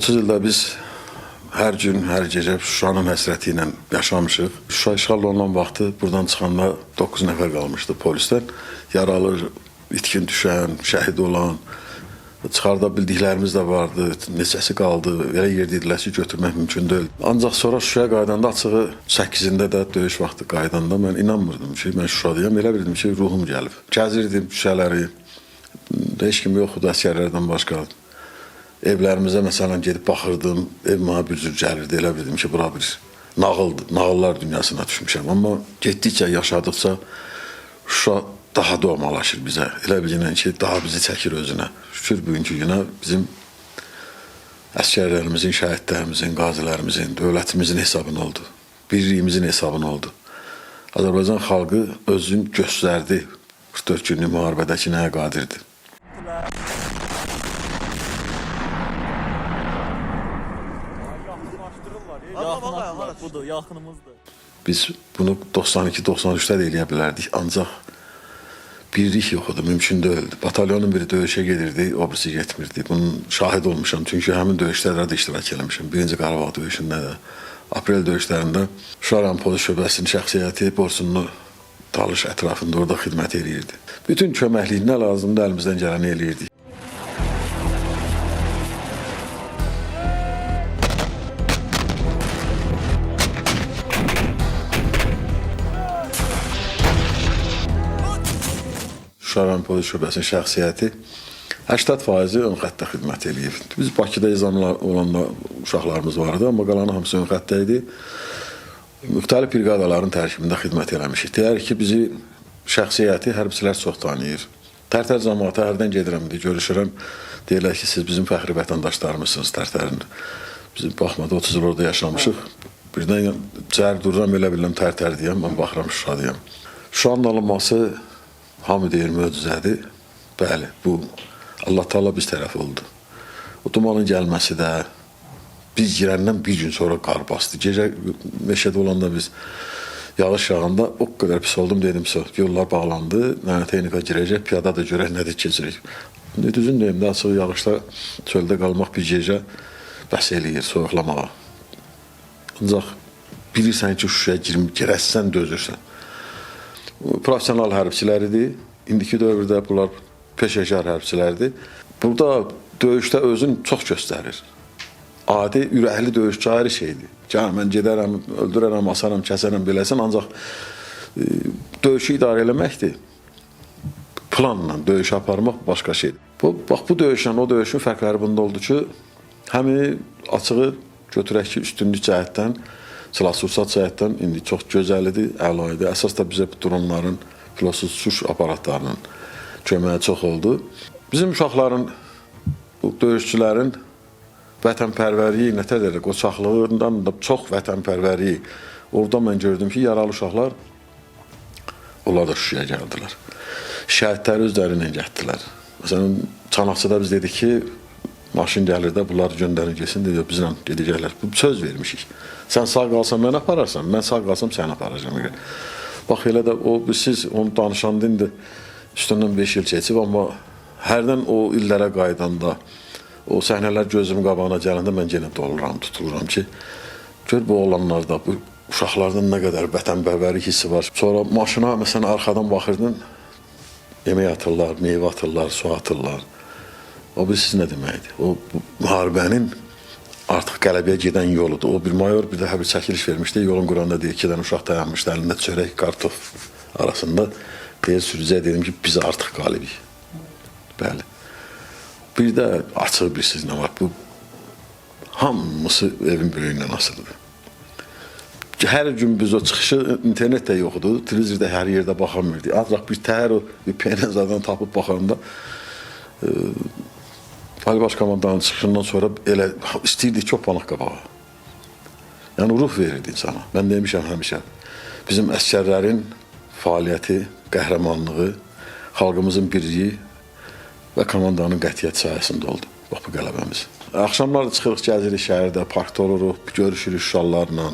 30 ildə biz hər gün, hər gecə Şuşanın həsrəti ilə yaşamışıq. Şuşa işğal olunan vaxtı buradan çıxanda 9 nəfər qalmışdı polisdən. Yaralı, itkin düşən, şəhid olan, çıxarda bildiklərimiz də vardı, neçəsi qaldı, elə yer dedilər ki, götürmək mümkün deyil. Ancaq sonra Şuşaya qaydanda açığı 8-də də döyüş vaxtı qaydanda mən inanmırdım ki, mən Şuşadayam, elə bildim ki, ruhum gəlib. Gəzirdim küçələri, heç kim yoxdu əsgərlərdən başqa. Evlərimizə məsələn gedib baxırdım, ev mənə bir cür gəlirdi, elə bildim ki, bura bir nağıldır, nağıllar dünyasına düşmüşəm. Amma getdikcə, yaşadıqca Şuşa daha doğmalaşır bizə. Elə bilginən ki, daha bizi çəkir özünə. Şükür bugünkü günə bizim əsgərlərimizin, şəhidlərimizin, qazilərimizin, dövlətimizin hesabına oldu. Birliyimizin hesabına oldu. Azərbaycan xalqı özünü göstərdi 44 günlük müharibədəki nəyə qadirdir. Budur, yaxınımızdır. Biz bunu 92-93'də də eləyə bilərdik, ancaq birlik yox idi, mümkün deyildi. Batalyonun biri döyüşə gedirdi, o birisi getmirdi. Bunun şahid olmuşam, çünki həmin döyüşlərdə də iştirak eləmişəm. Birinci Qarabağ döyüşündə də, aprel döyüşlərində Şuşa polis şöbəsinin şəxsiyyəti Borsunlu Talış ətrafında orada xidmət eləyirdi. Bütün köməkliyi nə lazımdır, əlimizdən gələni eləyirdik. Şuşa polis şöbəsinin şəxsiyyəti 80% ön xəttdə xidmət eləyir. Biz Bakıda izamlı olanda uşaqlarımız vardı, amma qalanı hamısı ön xəttdə idi. Müxtəlif briqadaların tərkibində xidmət eləmişik. Deyərik ki, bizi şəxsiyyəti hərbçilər çox tanıyır. Tərtər cəmaatı hərdən gedirəm, görüşürəm. Deyirlər ki, siz bizim fəxri vətəndaşlarımızsınız Tərtərin. Biz baxmadı, 30 il orada yaşamışıq. Birdən cəhər dururam, elə biləm Tərtər deyəm, mən baxıram Şuşadayam. Şuşanın alınması hamı deyir möcüzədir. Bəli, bu Allah Taala biz tərəf oldu. O dumanın gəlməsi də biz girəndən bir gün sonra qar bastı. Gecə meşədə olanda biz yağış yağanda o qədər pis oldum, dedim yollar bağlandı, texnika girəcək, piyada da görək nədir keçirik. Düzün deyim də açıq yağışda çöldə qalmaq bir gecə bəs eləyir, soyuqlamağa. Ancaq bilirsən ki, Şuşaya girəsən, dözürsən. Profesional hərbçiləridir. İndiki dövrdə bunlar peşəkar hərbçilərdir. Burada döyüşdə özünü çox göstərir. Adi, ürəkli döyüşçü ayrı şeydir. Mən gedərəm, öldürərəm, asarım, kəsərəm, beləsən, ancaq döyüşü idarə eləməkdir. Planla döyüş aparmaq başqa şeydir. Bax, bu döyüşlə o döyüşün fərqləri bunda oldu ki, həmi açığı götürək ki, üstünlük cəhətdən, silah-sursat cəhətdən indi çox gözəlidir, əla idi. Əsas da bizə bu dronların, pilotsuz uçuş aparatlarının köməyi çox oldu. Bizim uşaqların, bu döyüşçülərin vətənpərvərliyi, nətər edək, qoçaqlığından da çox vətənpərvərliyi. Orada mən gördüm ki, yaralı uşaqlar, onlar da Şuşaya gəldilər. Şəhidləri özlərindən gətdilər. Məsələn, Çanaqçıda biz dedik ki, maşın gəlir də, bunları göndərin gəlsin, dedik, bizlə gedəcəklər. Söz vermişik. Sən sağ qalsan, mən apararsan, mən sağ qalsam, səni aparacam. Bax, elə də siz onu danışanda indi üstündən 5 il keçib, amma hərdən o illərə qaydanda, o səhnələr gözümün qabağına gələndə mən yenə doluram, tutuluram ki, gör bu oğlanlarda, bu uşaqlardan nə qədər vətənpərvərlik hissi var. Sonra maşına, məsələn, arxadan baxırdın, yemək atırlar, meyvə atırlar, su atırlar. O bilsiz nə deməkdir? O müharibənin artıq qələbəyə gedən yoludur. O bir mayor bir daha bir çəkiliş vermişdi. Yolun quranda deyir, 2 dənə uşaq dayanmışdı, əlində çörək, kartof arasında. Deyir, sürücüyə dedim ki, biz artıq qalibik. Bəli. Bir də açıq bilsiz nə var? Bu hamısı evin böyüyündən asılıdır. Hər gün biz o çıxışı internet də yoxdur. Televizorda hər yerdə baxamırdı. Ancaq bir təhər o PNZ-dan tapıb baxanda Ali Baş Komandanın çıxışından sonra elə istəyirdik ki, o panıq qabağa. Yəni, ruh verirdi insana. Mən demişəm həmişə, bizim əsgərlərin fəaliyyəti, qəhrəmanlığı, xalqımızın birliyi və komandanın qətiyyət sayəsində oldu. Bax, bu qələbəmiz. Axşamlar çıxırıq, gəzirik şəhərdə, parkda oluruq, görüşürük uşaqlarla.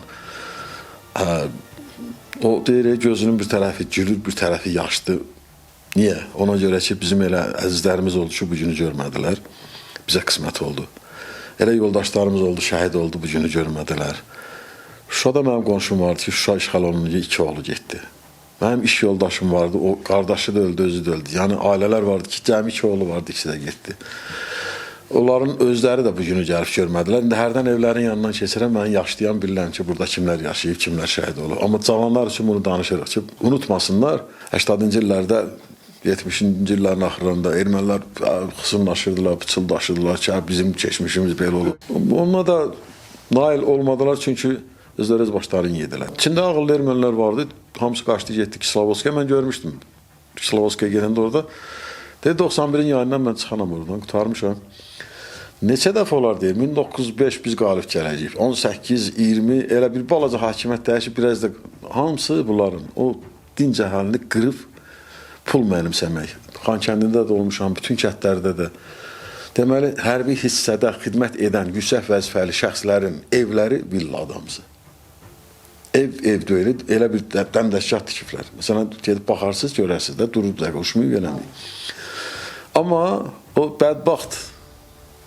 O deyir, gözünün bir tərəfi gülür, bir tərəfi yaşdı. Niyə? Ona görə ki, bizim elə əzizlərimiz oldu ki, bu günü görmədilər. Bizə qismət oldu. Elə yoldaşlarımız oldu, şəhid oldu, bu günü görmədilər. Şuşada mənim qonşum vardı ki, Şuşa işğal olunca 2 oğlu getdi. Mənim iş yoldaşım vardı, o qardaşı da öldü, özü də öldü. Yəni ailələr vardı ki, cəmi 2 oğlu vardı, ikisi də getdi. Onların özləri də bu günü gəlib görmədilər. İndi hərdən evlərin yanından keçirəm, mən yaşlayan bilirəm ki, burada kimlər yaşayıb, kimlər şəhid olub. Amma cavanlar üçün bunu danışırıq ki, unutmasınlar, 80-ci illərdə, 70-ci illərin axırında ermənilər xısımlaşırdılar, pıçıldaşırdılar ki, bizim keçmişimiz belə olub. Onunla da nail olmadılar çünki özləri öz başlarını yedilər. İçində ağıllı ermənilər vardı, hamısı qaçdı, getdi Kislovodskaya, mən görmüşdüm. Kislovodskaya gedəndə orada. Dedi, 91-in yayından mən çıxanam oradan, qutarmışam. Neçə dəfə olar deyir, 1905 biz qalib gələcəyik, 18, 20, elə bir balaca hakimiyyət dəyişib, biraz da hamısı bunların, o dinc əhalini qırıb pul mənimsəmək. Xankəndində də olmuşam, bütün kətlərdə də. Deməli, hərbi hissədə xidmət edən yüksək vəzifəli şəxslərin evləri villa adamısı. Ev deyil, elə bir dəmdəşgah tikiblər. Məsələn, gedib baxarsınız, görərsiniz də, durub da, qoşmayıb eləməyib. Amma o bədbaxt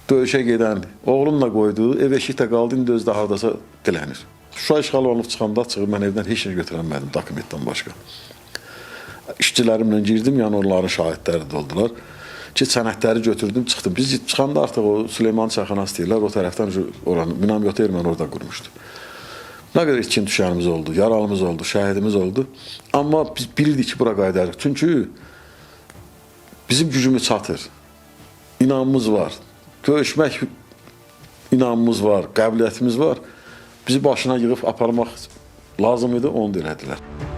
döyüşə gedən, oğlumla qoyduğu ev eşikdə qaldı, indi özü də hardasa dilənir. Şuşa işğal olunub çıxanda çıxıb, mən evdən heç nə götürənmədim, dokumentdən başqa. İşçilərimlə girdim, yəni onların şahidləri də oldular. Ki, sənədləri götürdüm, çıxdım. Biz çıxanda artıq o Süleyman Çayxanası deyirlər, o tərəfdən oranı, Minamyotu erməni orada qurmuşdu. Nə qədər itkin düşənimiz oldu, yaralımız oldu, şəhidimiz oldu. Amma biz bilirdik ki, bura qayıdarıq. Çünki bizim gücümüz çatır, inamımız var, döyüşmək inamımız var, qəbiliyyətimiz var. Bizi başına yığıb aparmaq lazım idi, onu da elədilər.